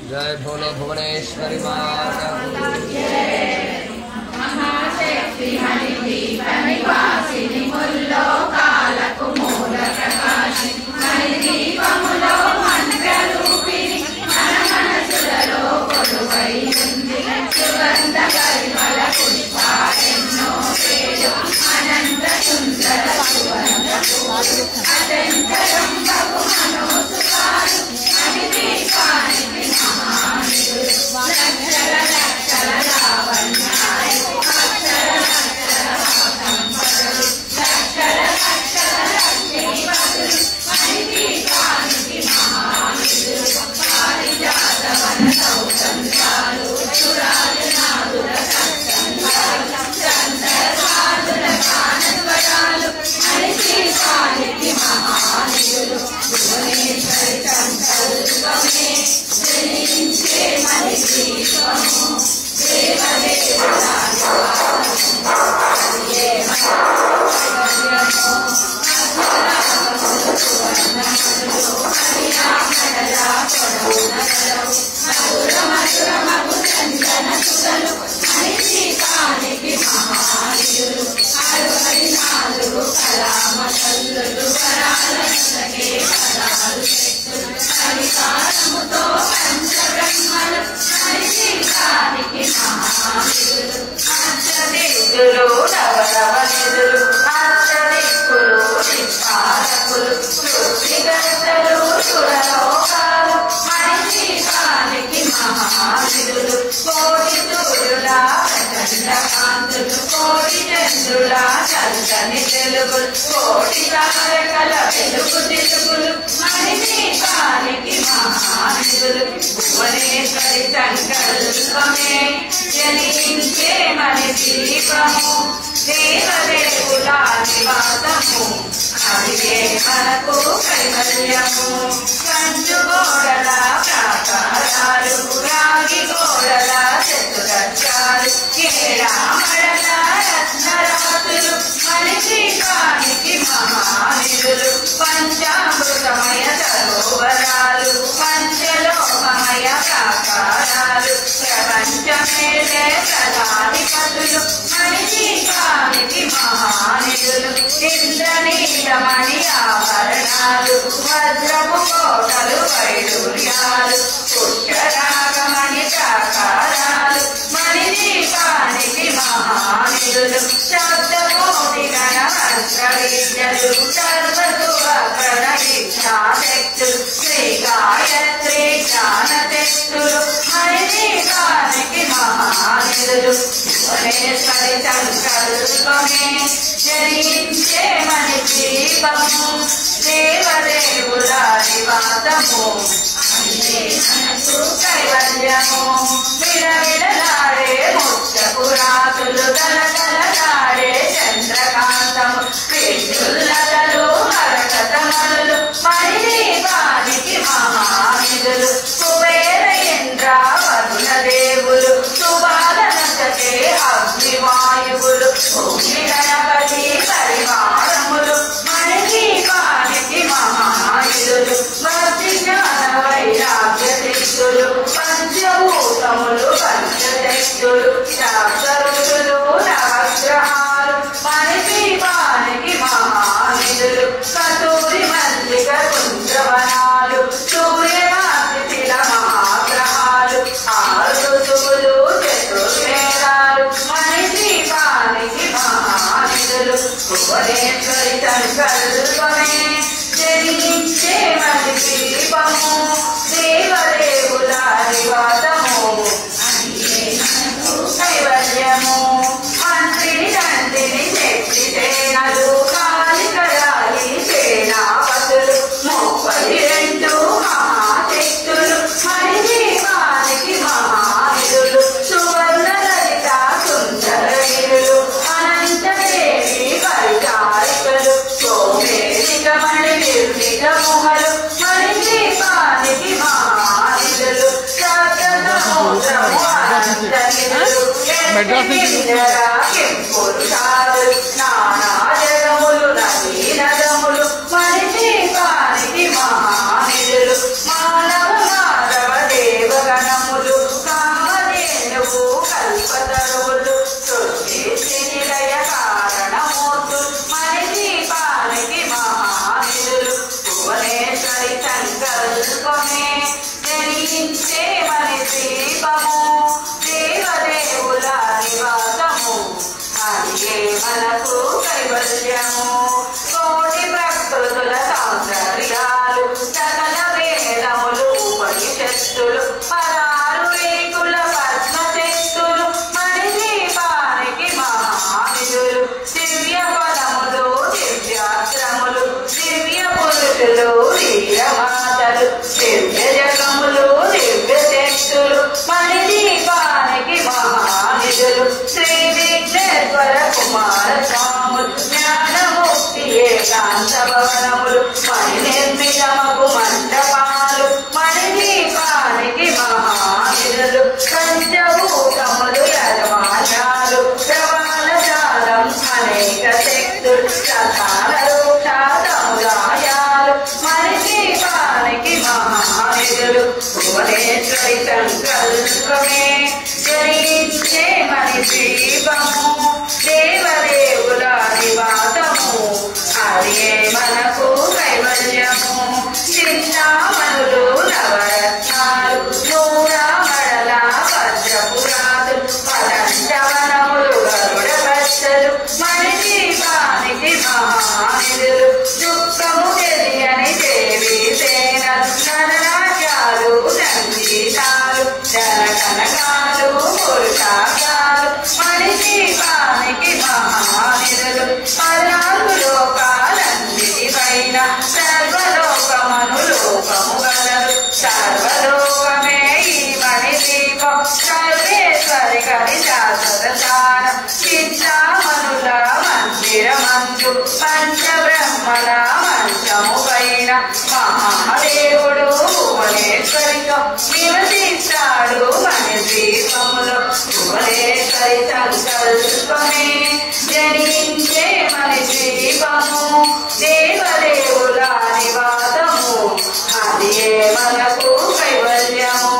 जय भोले भुवनेश्वरी माता महाशक्ति हरिदीपनिवासिनि मुल्लोकाలకు మూల ప్రకాశిని హరిదీపములో మంత్రరూపిణి మన మనసులలో కొలువై ఉంది సుగంధ పరిమళ పుష్పాలెన్నో వేలు అనంత సుందర సువర్ణ పూలు అదంతరం బహు మనోసుకాలు హరిదీపానికి మహానిధులు లక్షల లక్షల లావణ్యాలు అక్షర లక్షల సంపదలు లక్షల లక్షల లక్ష్మీపతులు హరిదీపానికి మహానిధులు పారిజాతవన సౌగంధాలు సురాలు నాదుల సత్సంగాలు చంద్రసాదుల గానస్వరాలు హరిదీపానికి మహానిధులు భువనేశ్వరి సంకల్పమే జనించే మణిదీపము దేవదేవుల హరిదీపానికి మహానిధులు హరినాలుగు కళామల్లులు వరాలకే పదాలు శక్తులు హరికారముతో పంచబ్రహ్మలు హరిదీపానికి మహానిధులు అష్టదిక్కులు నవనవనిధులు అష్టదిక్కులు నిష్పాదకులు సృష్టికర్తలు సురలోకాలు హరిదీపానికి మహానిధులు కోటి సూర్యుల ప్రచండ కాంతులు కోటి చంద్రుల చల్లని తెలుగులు కోటి తారకల వెలుగు తెలుగులు హరిదీపానికి మహానిధులు భువనేశ్వరి సంకల్పమే జనించే మణిదీపము దేవదేవుల నివాసము అదిగే మనకు కైవల్యము కంచు గోడల ప్రాకారాలు రాగి గోడల చతురస్రాలు కేరామడల రత్నరాతులు హరిదీపానికి మహానిధులు పంచామృతమయ సరోవరాలు పంచలోకమయ ప్రాకారాలు ప్రపంచమేలే ప్రధానిపతులు హరిదీపానికి మహానిధులు ఇంద్రనీలమణి ఆభరణాలు వజ్రపు కోటలు వైడూర్యాలు పుష్కరాగమణి ప్రాకారాలు మణిదీపానికి మహానిధులు శబ్దకోటి గణ మంత్ర విద్యలు సర్వసువ ప్రణయిష్టాశక్తులు శ్రీ గాయత్రి జ్ఞానశక్తులు హరిదీపానికి మహానిధులు భువనేశ్వరి సంకల్పమే జనించే మణిదీపము దేవదేవుల నివాసము అంటే మనకు కైవల్యము విడవిడలాడే ముఖ్యపురాతులు గలగలలాడే చంద్రకాంతము విద్యుల్లతలు మరకతమణులు హరిదీపానికి మహానిధులు కుబేర ఇంద్ర వరుణ దేవులు సుబాలనచే అగ్నివాయువులు భూమి గణపతి పరివారములు హరిదీపానికి మహానిధులు వర్ధిల్ల సరితముహలు మణిదీపానికి మహానిధులు సప్తసముద్రము అనంతనిధులు పురుషాలు నానా జగములు నదీ నదములు మణిదీపానికి మహానిధులు మానవ మాధవ దేవగణములు కామధేనువు కల్పతరువులు సృష్టి స్థితిలయ కారణమూర్తులు మణిదీపానికి మహానిధులు భువనేశ్వరి సంకల్పమే జనించే మణిదీపము దేవదేవుల నివాసము అదియే మనకు కైవల్యము కోటి ప్రకృతుల సౌందర్యాలు సకల వేదములు ఉపనిషత్తులు పరారు రేకుల పద్మశక్తులు మణిదీపానికి మహానిధులు దివ్య పదములు దివ్యాశ్రములు దివ్య పురుషులు వీరమాతలు దివ్య జగములు దివ్య శక్తులు మణిదీపానికి మహానిధులు శ్రీ విఘ్నేశ్వర కుమార స్వాములు జ్ఞానముక్తి ఏకాంత భవనములు మణి నిర్మితమగు మండపాలు మణిదీపానికి మహానిధులు పంచభూతములు యజమానాలు ప్రవాళజాలం అనేక శక్తులు ప్రధాన రూఢ సముదాయాలు మణిదీపానికి మహానిధులు భువనేశ్వరి సంకల్పమే జనించే మణిదీపము దేవదేవుల నివాసము అదే మనకు కైవల్యము చింతామణులు నవరత్నాలు నూరామడల వజ్రపురాతులు పదంచవనములు గరుడ బచ్చలు మణిదీపానికి మహానిధులు దుఃఖము తెలియని దేవి సేనలు నరరాజ్యాలు సంగీతాలు జనకనకాలు పురుషాకాలు మణిదీపానికి మహానిధులు పరాలు లోకాలన్నిటిపైన సర్వలోకమను లోకము గలరు సర్వలోకమే ఈ మణిదీపం సర్వేశ్వరి కవి శాశ్వత స్థానం చింతామణుల మందిరమందు పంచబ్రహ్మల మంచము పైన మహాదేవుడు భువనేశ్వరితో నివసిస్తాడు మణిదీపములో భువనేశ్వరి సంకల్పమే జనించే మణిదీపము దేవదేవుల నివాసము అదే మనకు కైవల్యము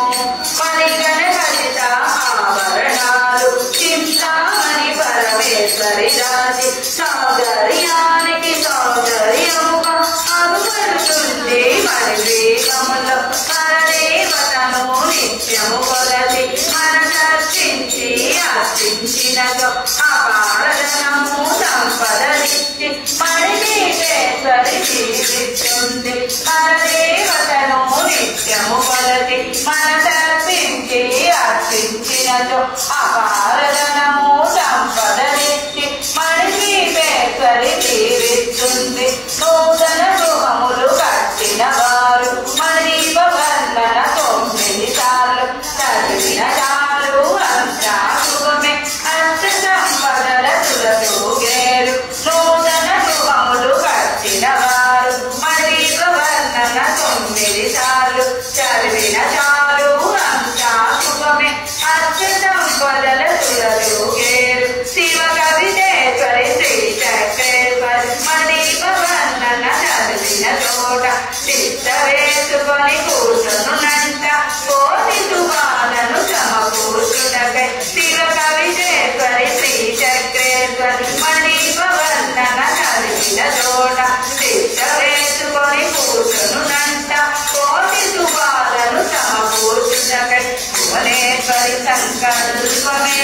మణిగణ ఖచ్చిత ఆభరణాలు చింతామణి పరమేశ్వరి రాజి సౌందర్యానికి సౌందర్యముగా అగుపడుతుంది మణిదీపములో పరదేవతను నిత్యము కొలది మనసర్చించి అర్చించినదో అపారధనము సంపదలిచ్చి మణిదీపేశ్వరి జీవిస్తుంది పరదేవతను నిత్యము కొలది మనసర్పించి అర్చించినదో అపారధనము సంపదలిచ్చి మణిదీపేశ్వరి జీవిస్తుంది నూతన గృహములు కట్టిన వారు మణిదీప వర్ణన 9 సార్లు చదివిన చాలు అంతా శుభమే అష్ట సంపదల తులతూగేరు నూతన గృహములు కట్టిన వారు మణిదీప వర్ణన 9 సార్లు చదివిన చాలు అంతా శుభమే అష్ట సంపదల తులతూగేరు శివ కవితేశ్వరి శ్రీ చక్రేశ్వరి మణిదీప వర్ణన చదివిన చోట చిత్త వేసుకొని కూర్చునునంట కోటి సువాలను సమకూర్చుటకై శివ కవితేశ్వరి శ్రీ చక్రేశ్వరి మణిదీప వర్ణన చదివిన చోట చిత్త వేసుకొని కూర్చునునంట కోటి సువాలను సమకూర్చుటకై భువనేశ్వరి సంకల్పమే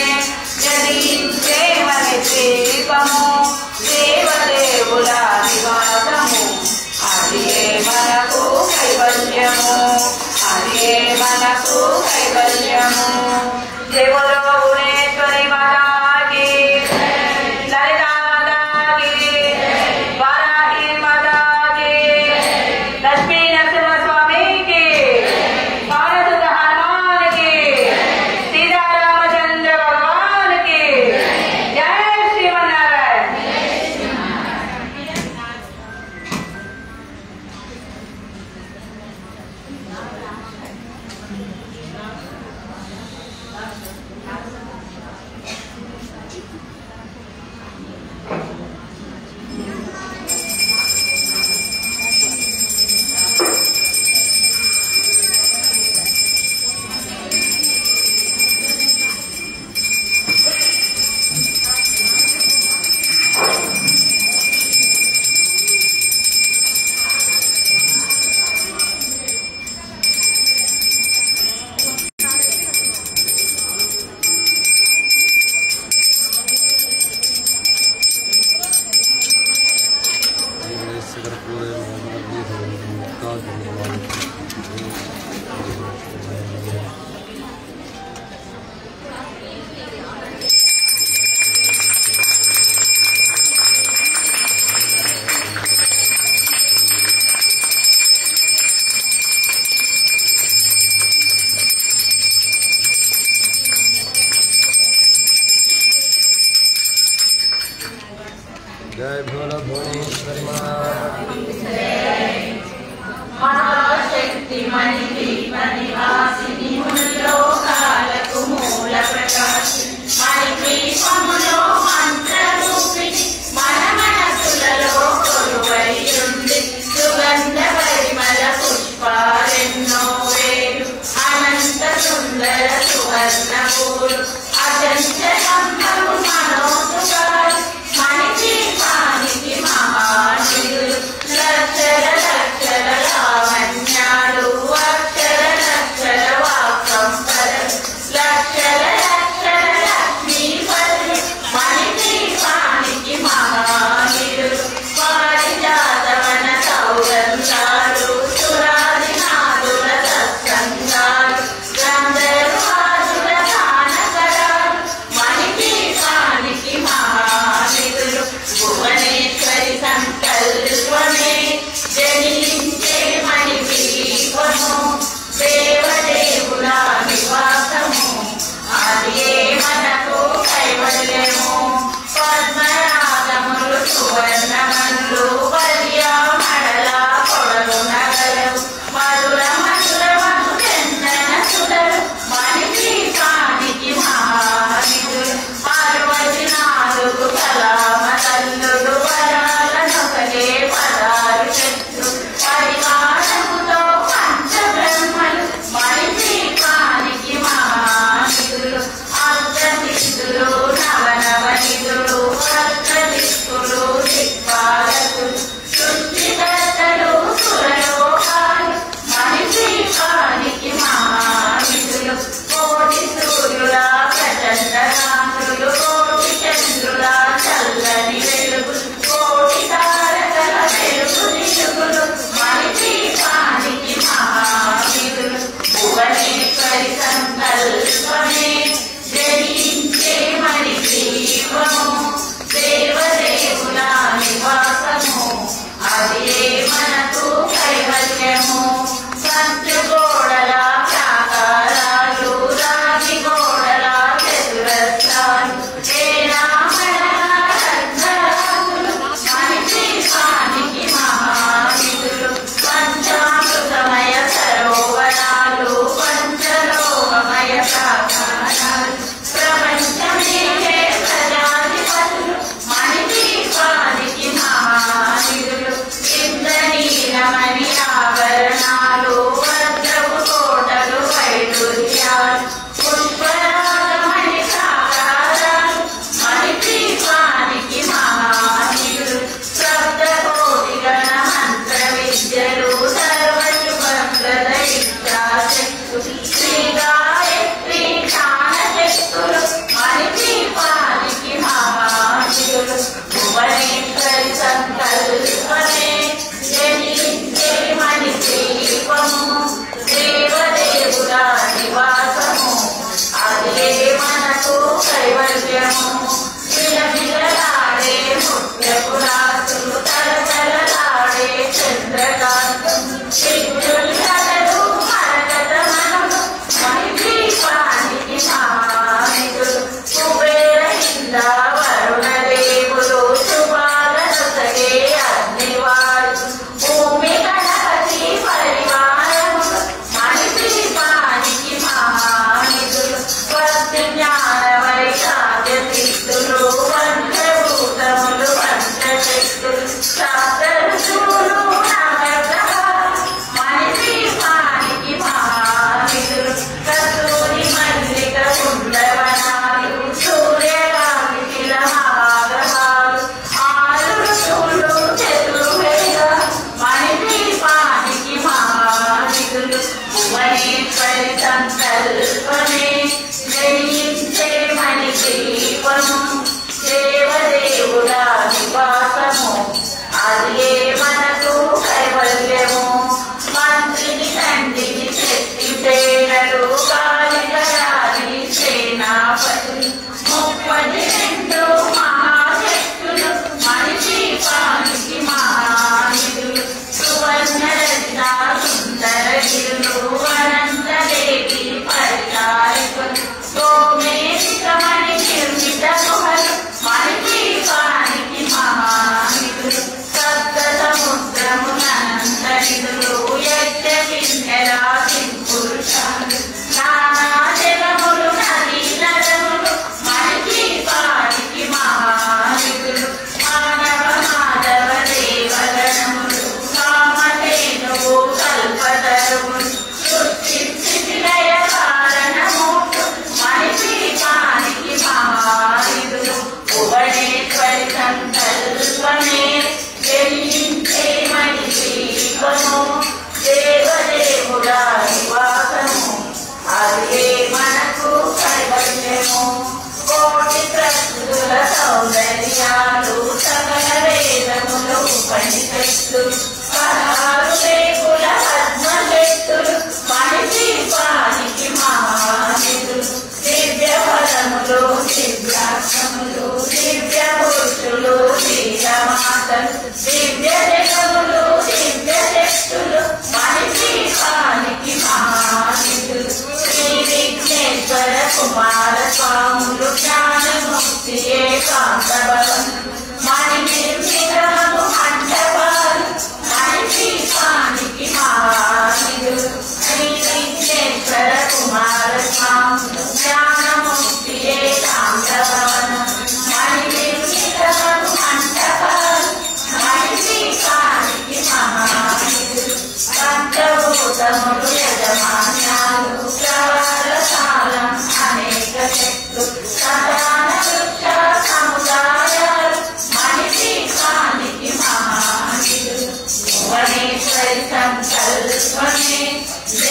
జనించే మణిదీపము దేవదేవుల నివాసము అదే మనకు కైవల్యము जय भोलो भुवनेश्वरी माता।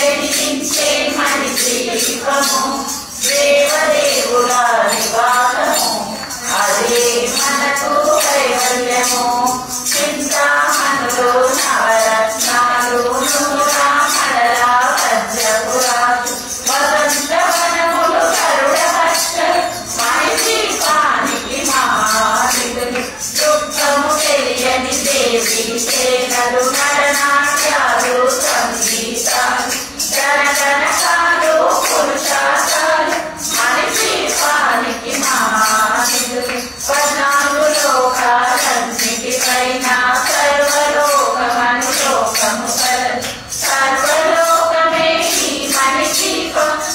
జనించే మనిషి దీపము దేవదేవుల నివాసము అదే మనకు కైవల్యము చింతామణులు నవరత్నాలు నూరామణల వజ్రపురాలు వసంత వనములు కరుణ హర్షలు మనిషి పానికి మహానిధులు దుఃఖము తెలియని దేవి సేనలు నడనాట్యాలు సంగీతాలు జనగణకాలు పురుషార్థాలు మనిషి పానికి మహానిధులు 14 లోకాలన్నిటిపైన సర్వలోకమను లోకము కలదు సర్వలోకమే ఈ మనిషి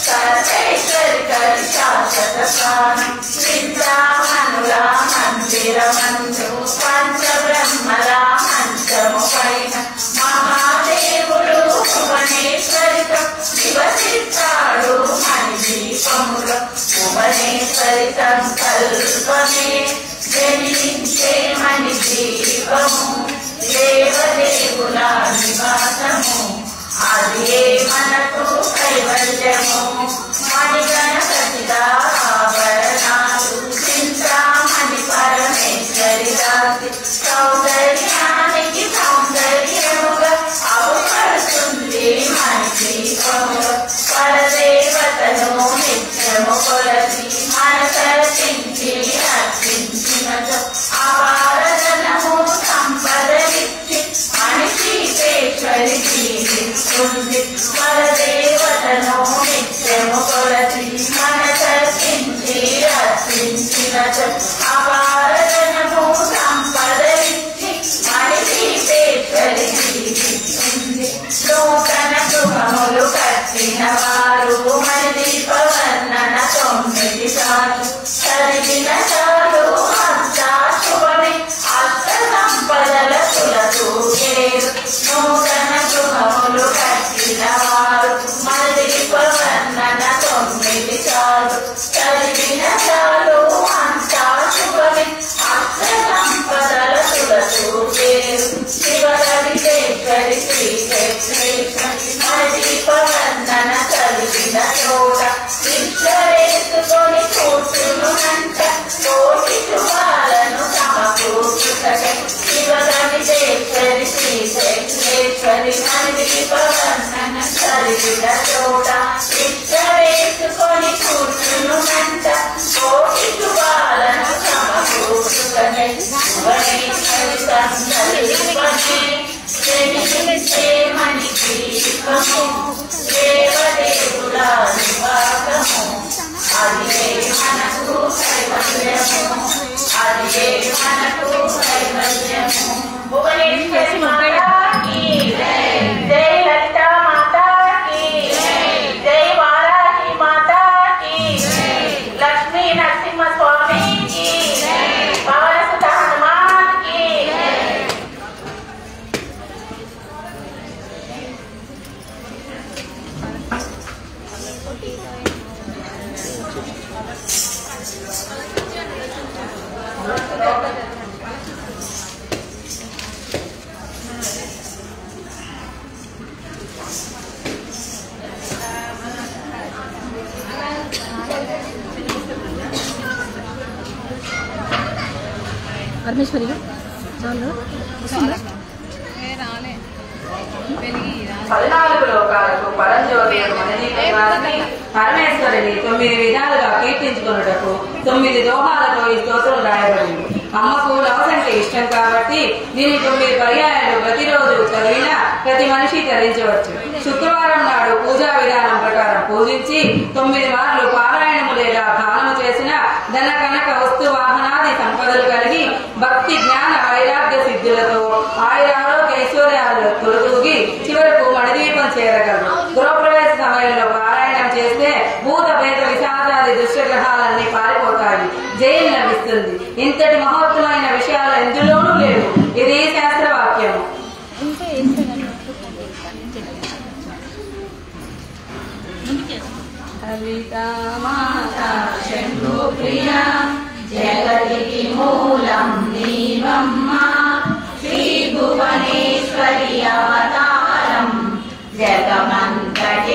సర్వేశ్వరి కలి శాశ్వత స్వామి చింతామణుల మందిరమందు పంచబ్రహ్మల మంచము పైన మహాదేవుడు భువనేశ్వరితో నివసిస్తాడు మణిదీపములో భువనేశ్వరి సంకల్పమే జనించే మణిదీపము దేవదేవుల నివాసము అదే మనకు కైవల్యము మణిగణపతిదాభరణాలు చింతామణి పరమేశ్వరి రాసి సౌందర్యానికి సౌందర్యముగా అవపడుతుంది మణిదీపములో పరదేవతను నిత్యము కొలసి మనసర్చించి అర్చించినతో అపారధనము సంపదలిచ్చి మణిదీపేశ్వరి జీవిస్తుంది పరదేవతను నిత్యము కొలసి మనసర్చించి అర్చించినతో అపారధనము సంపదలిచ్చి మణిదీపేశ్వరి జీవిస్తుంది నూతన గృహములు కట్టిన వారు మణిదీప వర్ణన 9 సార్లు చదివిన చాలు అంతా శుభమే అష్ట సంపదల తులతూగేరు నూతన గృహములు కట్టిన వారు మణిదీప వర్ణన 9 సార్లు చదివిన చాలు అంతా శుభమే అష్ట సంపదల తులతూగేరు శివరవిశేశ్వరి శ్రీశేశ్వరి మణిదీప వర్ణన చదివిన చోట శిక్షరేసుకొని కూర్చునునంట కోటి శుభాలను సమకూర్చుటకే శివరవిశేశ్వరి శ్రీశేశ్వరి మణిదీప వర్ణన చదివిన చోట శిక్షరేసుకొని కూర్చునునంట కోటి శుభాలను సమకూర్చుటకే భువనేశ్వరి సంకల్పమే జనించే మణిదీపము దేవదేవుల నివాసము అదే మనకు కైవల్యము అదే మనకు కైవల్యము భువనేశ్వరి మాతాకి జై జై లలితా మాతాకి జై జై వారాహి మాతాకి జై లక్ష్మీ నరసింహ స్వామికి జై పవన సుత హనుమాన్కి జై పరమేశ్వరి 14 లోకాలకు పరంజ్యోతి మణిదీపాన్ని పరమేశ్వరిని 9 విధాలుగా కీర్తించుకున్నటకు 9 దోహాలతో ఈ స్తోత్రం రాయబడింది. అమ్మకు లవస్ అంటే ఇష్టం కాబట్టి దీని 9 పర్యాయాలు ప్రతిరోజు చదివినా ప్రతి మనిషి ధరించవచ్చు. శుక్రవారం నాడు పూజా విధానం ప్రకారం పూజించి 9 మార్లు పారాయణము లేదా దానము చేసిన ధన కనక వస్తు వాహనాది సంపదలు కలిగి భక్తి జ్ఞాన వైరాగ్య సిద్ధులతో ఆయురారోగ్య ఐశ్వర్యాలు తొలతూగి చివరకు మణిదీపం చేరగలరు. గృహప్రవేశ సమయంలో పారాయణం చేస్తే భూత భేద విషాదాది దుష్టగ్రహాలన్నీ పారిపోతాయి, జయం లభిస్తుంది. ఇంతటి మహోత్తమైన విషయాలు ఎందులోనూ లేవు. ఇది శాస్త్రవాక్యము. జగతికి మూలం నీవమ్మ శ్రీ భువనేశ్వరి అవతారం జగమంతటి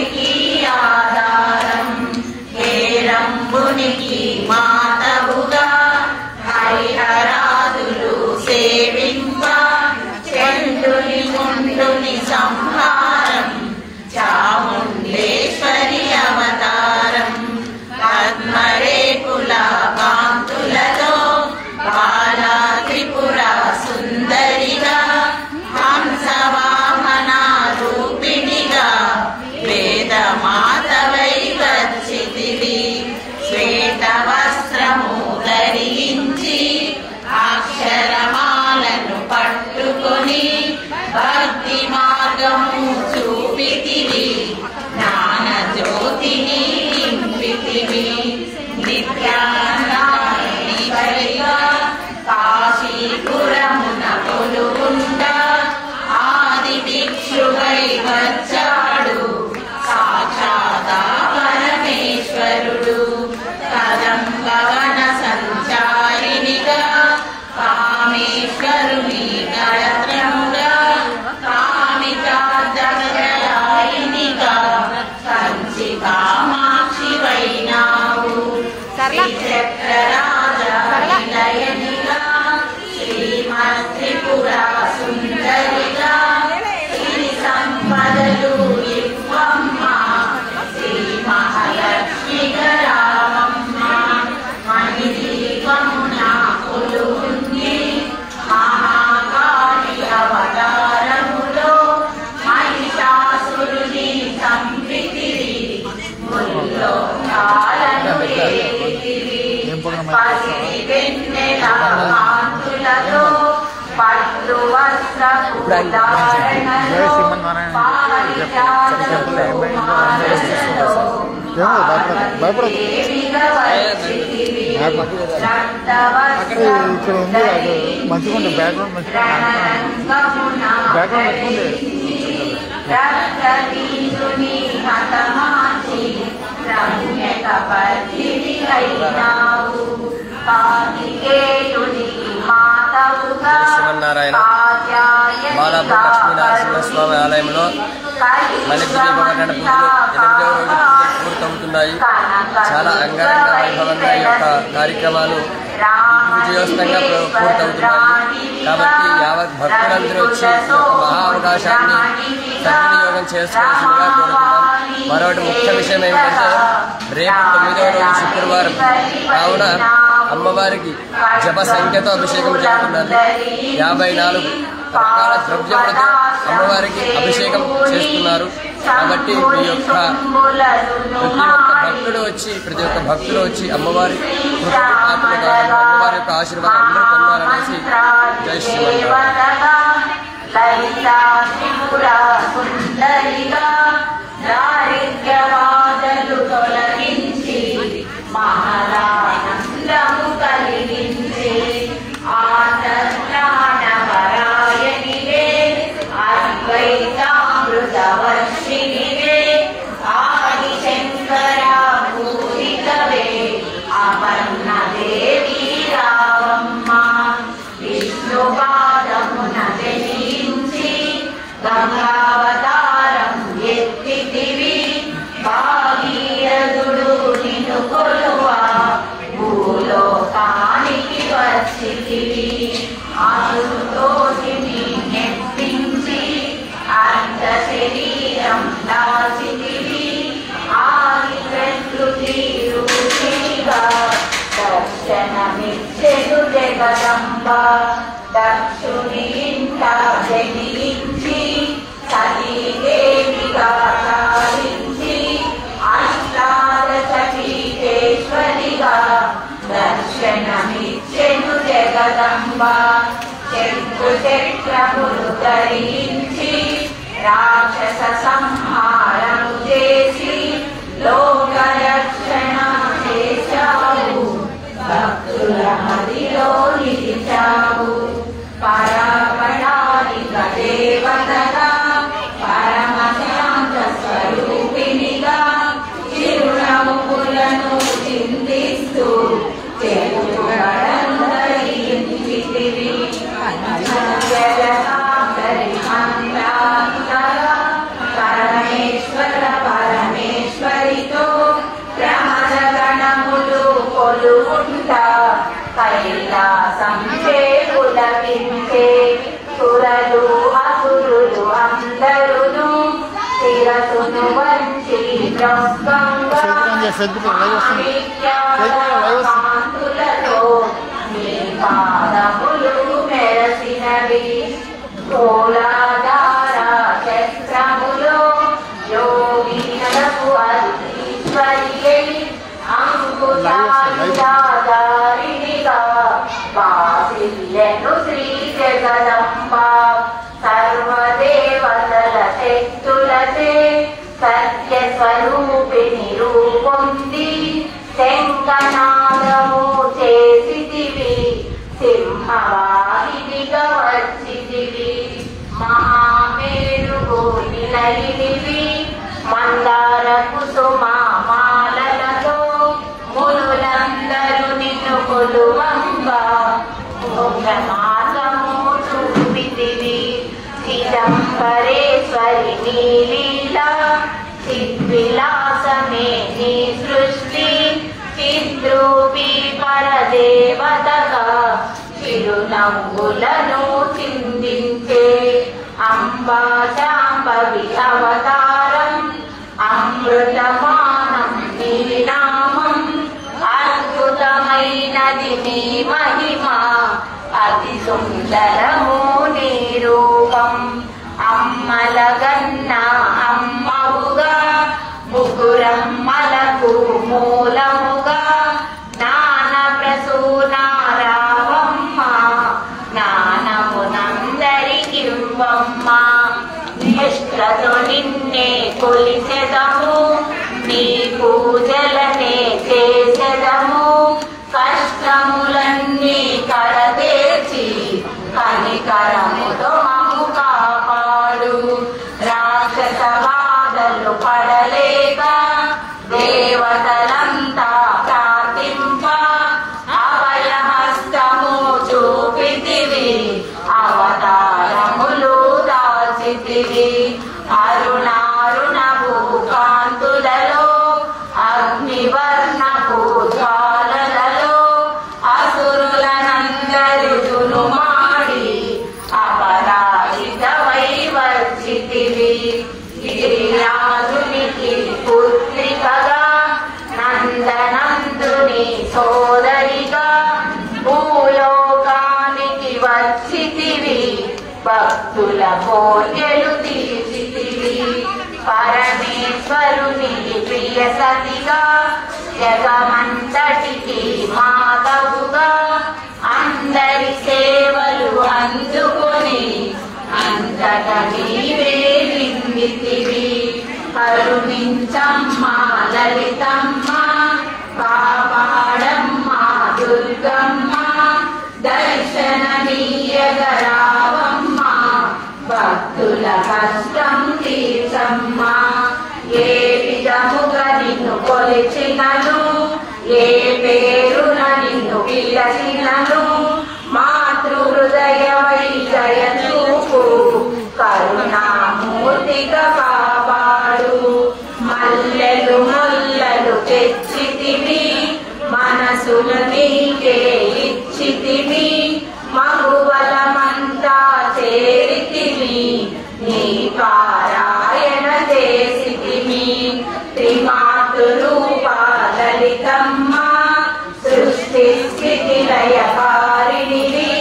మంచిగా ఉంది బ్యాక్గ్రౌండ్ మంచిగా శ్రీమన్నారాయణ బాలాపూర్ లక్ష్మీనరసింహస్వామి ఆలయంలో మలిపిరి పట్టణ పూజలు 8వ రోజు పూర్తవుతున్నాయి. చాలా అంగరంగ వైభవంగా ఈ యొక్క కార్యక్రమాలు విజయోత్సవంగా పూర్తవుతున్నాయి. కాబట్టి యావత్ భక్తులందరూ వచ్చి ఈ యొక్క మహా అవకాశాన్ని సద్వినియోగం చేసుకోవాల్సిందిగా కోరుతున్నాం. మరొకటి ముఖ్య విషయం ఏమిటంటే రేపు 9వ రోజు శుక్రవారం కావున అమ్మవారికి జప సంఖ్యతో అభిషేకం చేస్తున్నారు. 54 రకాల ద్రవ్యములతో అమ్మవారికి అభిషేకం చేస్తున్నారు. కాబట్టి ప్రతి ఒక్క భక్తుడు వచ్చి అమ్మవారి పాత్రలు కావాలని అమ్మవారి యొక్క ఆశీర్వాదం అందరూ పొందాలనేసి జై శ్రీమన్నారాయణ. దక్షునింటా జనించి సతీదేవిగా సాధించి అష్టాదశపీఠేశ్వరిగా దర్శనమిచ్చెను జగదంబ. చెక్కు చక్రములు ధరించి రాక్షస సంహారము చేసి లోకరక్షణ చేశావు. భక్తుల మదిలో నిలిచావు. పరాపరాధిక దేవతగా పరమశాంత స్వరూపినిగా చిరునవ్వులను చిందిస్తూ చెరుగడను ధరించితివి. పరమేశ్వర పరమేశ్వరితో ప్రమద గణములు కొలువుంటా కైలాసం చేపులపించే సురలు అసురులు అందరును శిరసును వంచి ద్రవంగా కాంతులతో నీ పాదములు మెరసినవి. కోలాధార చక్రములో యోగినలకు అధీశ్వరియై అంకుశాయుధారిణిగా వాసిల్లెను శ్రీ జగదంబ. సర్వదేవతల శక్తులచే సత్య స్వరూపిణి రూపొంది శంఖనాదము చేసితివి. సింహవాహినిగా వచ్చితివి. మహామేరుగు నిలయినివి. మందార కుసుమాలతో మునులందరూ నిన్ను కొలువంగా మార్గము చూపితివి. చిదంబరేశ్వరి నీ లీలా చిద్విలాసమే నీ సృష్టి. చిద్రూపీ పరదేవతగా చిరునవ్వులను చిందించే అంబా శాంభవి అవతారం. అమృతమానం నీ నామం. అద్భుతమైనది నీ మహిమ. అతి సుందరము నీ రూపం. అమ్మలగన్న అమ్మవుగా ముగ్గురమ్మలకు మూలముగా నాన ప్రసూనారావమ్మ. నానమునందరికివ్వమ్మ. నిష్టతో నిన్నే కొలిచెదము, నీ పూజలనే చేసెదము. కష్టములన్నీ కడతేర్చి కనికరముతో మమ్ము కాపాడు. రాక్షస బాధలు పడలేక దేవతలంతా ప్రార్థింప అభయహస్తము చూపితివి, అవతారములు దాచితివి. అరుణారుణపు కాంతులలో అగ్నివర్ణపు జ్వాలలలో అసురులనందరితును మాడి అపరాజితవై వచ్చితివి. గిరిరాజునికి పుత్రికగా నందనందుని సోదరిగా భూలోకానికి వచ్చితివి. భక్తుల కోర్కెలు తీర్చితివి. పరమేశ్వరుని ప్రియ సతిగా జగమంతటికి మాతవుగా అందరి సేవలు అందుకొని అంతట నీవే నిందితివి. కరుణించమ్మ లలితమ్మ, కాపాడమ్మ దుర్గమ్మ, దర్శనమీయగరావమ్మ, భక్తుల కష్టం తీర్చమ్మ. ఏ విధముగా నిన్ను కొలిచినను, ఏ పేరున నిన్ను పిలచినను, మాతృ హృదయమై జయ చూపు, కరుణామూర్తిగా కాపాడు. మల్లెలు ముల్లలు తెచ్చితివి, మనసులు నీకే ఇచ్చితివి. మగువలమంతా చేరితివి, నీ పారాయణ చేసితివి. త్రిమాతృరూప లలితమ్మ, సృష్టి స్థితి లయకారిణివి.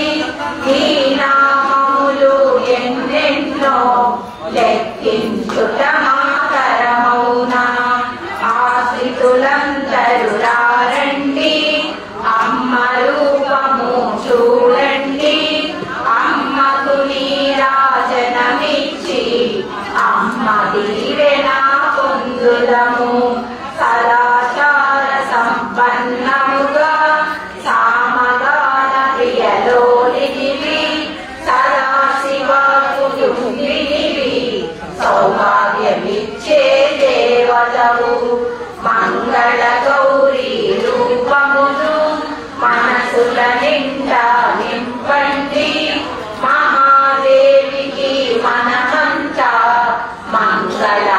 నీ నామములు ఎన్నెన్నో లెక్కించుట మాతరమౌనా. ఆశ్రితులందరూ రారండి, అమ్మ రూపము చూడండి. అమ్మకు నీరాజనమిచ్చి అమ్మ దీవెన పొందుదము. సదాచార సంపన్నముగా సామగాన ప్రియలోలినివి, సదాశివకుటుంబినివి. సౌభాగ్యమిచ్చే దేవతవు, మంగళ గౌరీ రూపమును మనసుల నిండా నింపండి. మహాదేవికి మనమంతా మంగళహారతులిద్దాము.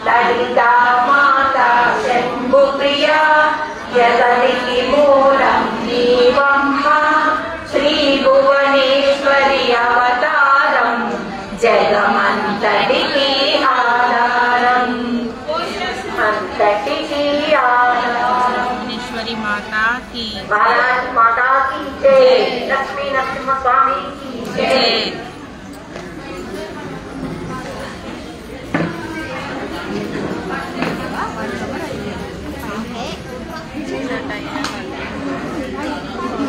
లలితా మాత శంభు ప్రియ, జగనికి మూలం నీవమ్మ. శ్రీ భువనేశ్వరి అవతారం, జగమంతటికి ఆధారం, అంతటికి ఆధారం. भुवनेश्वरी माता की भारत माता की जय. लक्ष्मी नरसिंह स्वामी की जय.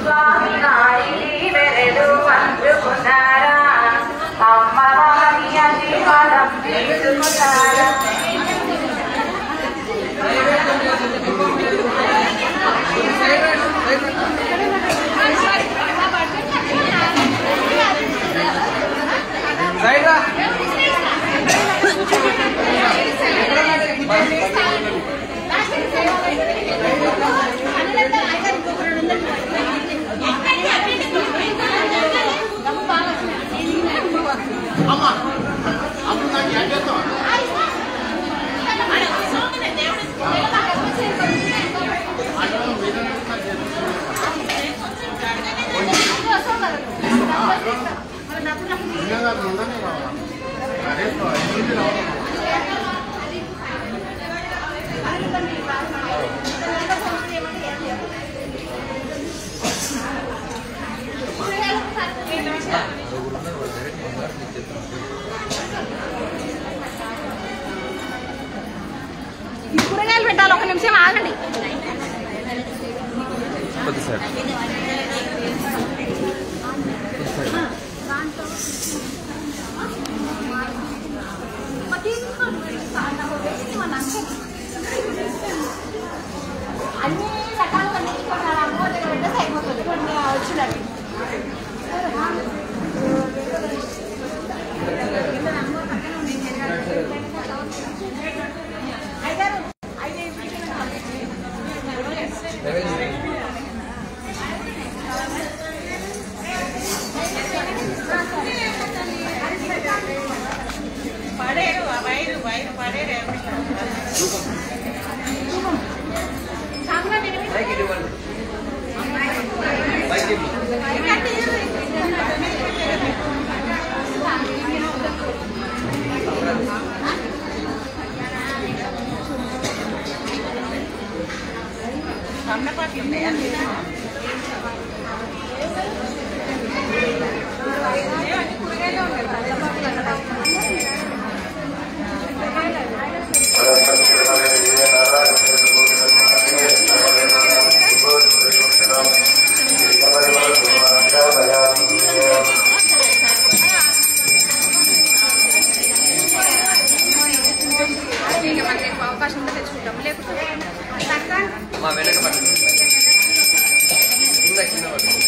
స్వామి నాడిని వెరడు అందుకున్నారా, అమ్మవారి ఆశీర్వాదం తీసుకున్నారా. కూరగాయలు పెట్టాలి, ఒక నిమిషం ఆగండి. అవకాశం తెచ్చుకుంటాం లేకపోతే మా వెనక పడుతుంది కింద కింద పడుతుంది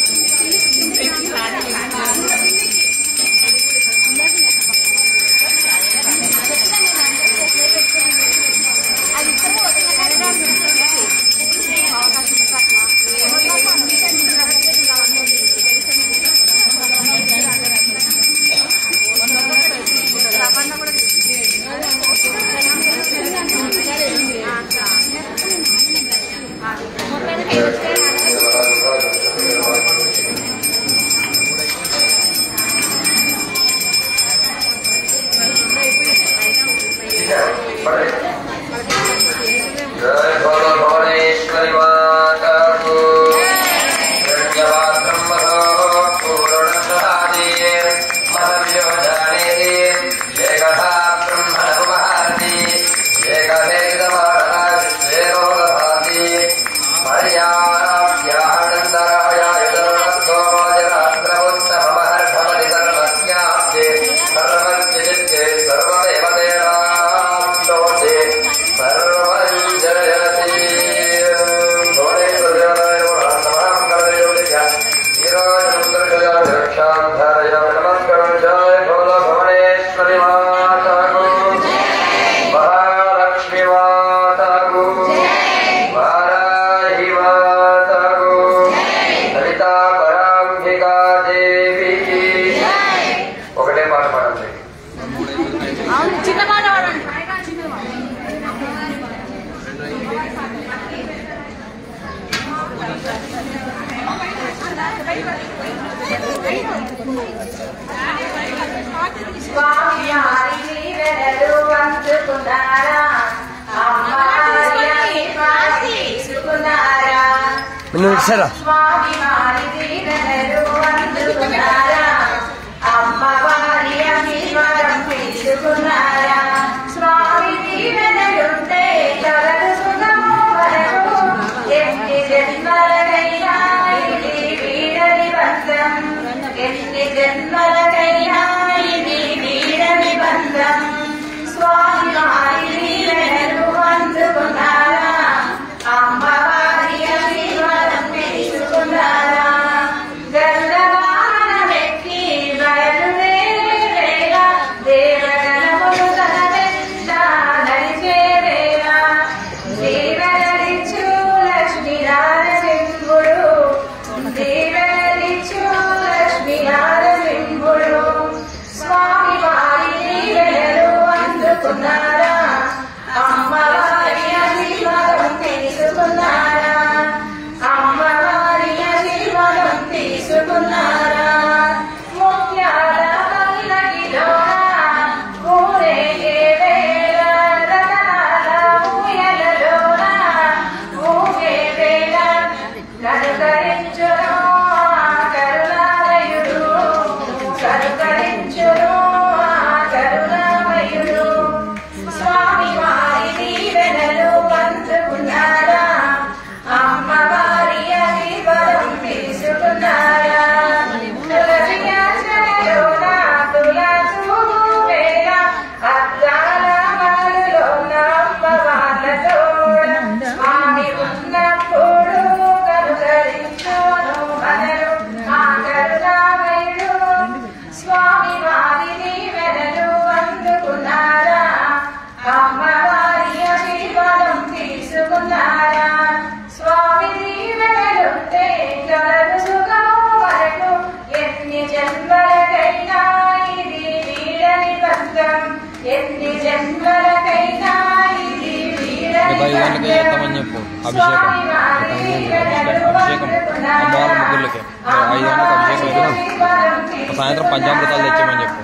సాయంత్రం పంచామృతాలు తెచ్చామని చెప్పు.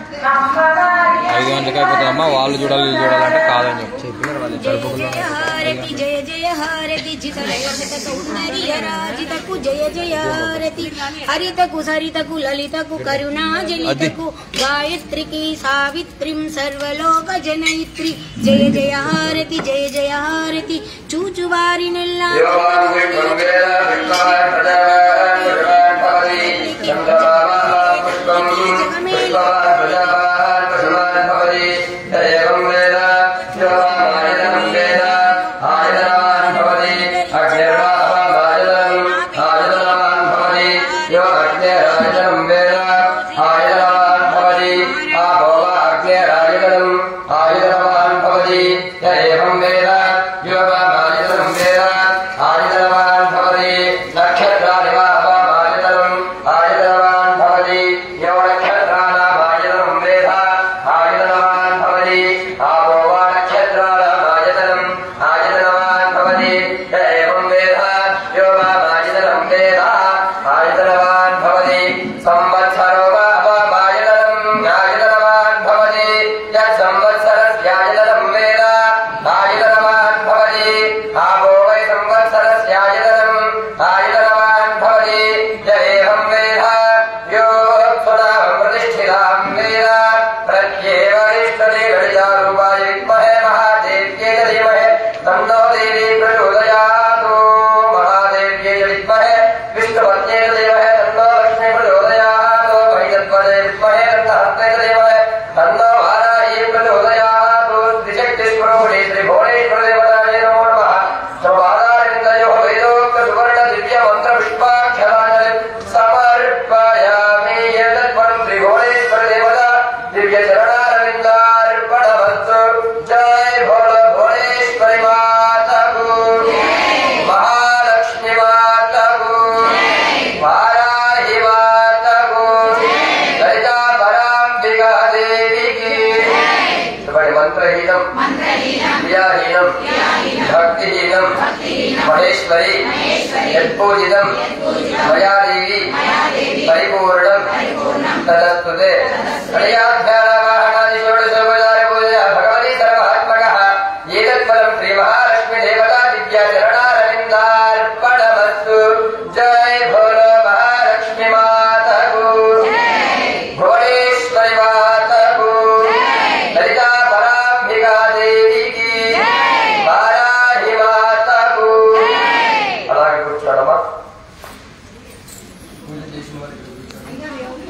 5 గంటలకి అయిపోతుందమ్మా. వాళ్ళు చూడాలి వీళ్ళు చూడాలంటే కాదని చెప్పు. చెప్పినారు వాళ్ళు. జయ జయ హారతి జయ జయ హారతి జితలయ సౌందర్యరాజితకు జయ జయారతి హరితకు సరితకు లలితకు కరుణాజలితకు గాయత్రికి సావిత్రిం సర్వలోక జనయిత్రి జయ జయ హారతి జయ జయ హారతి చూచువారినెల్లా महेश्वरी यत्पूजितं मया देवी परिपूर्णं तदस्तुते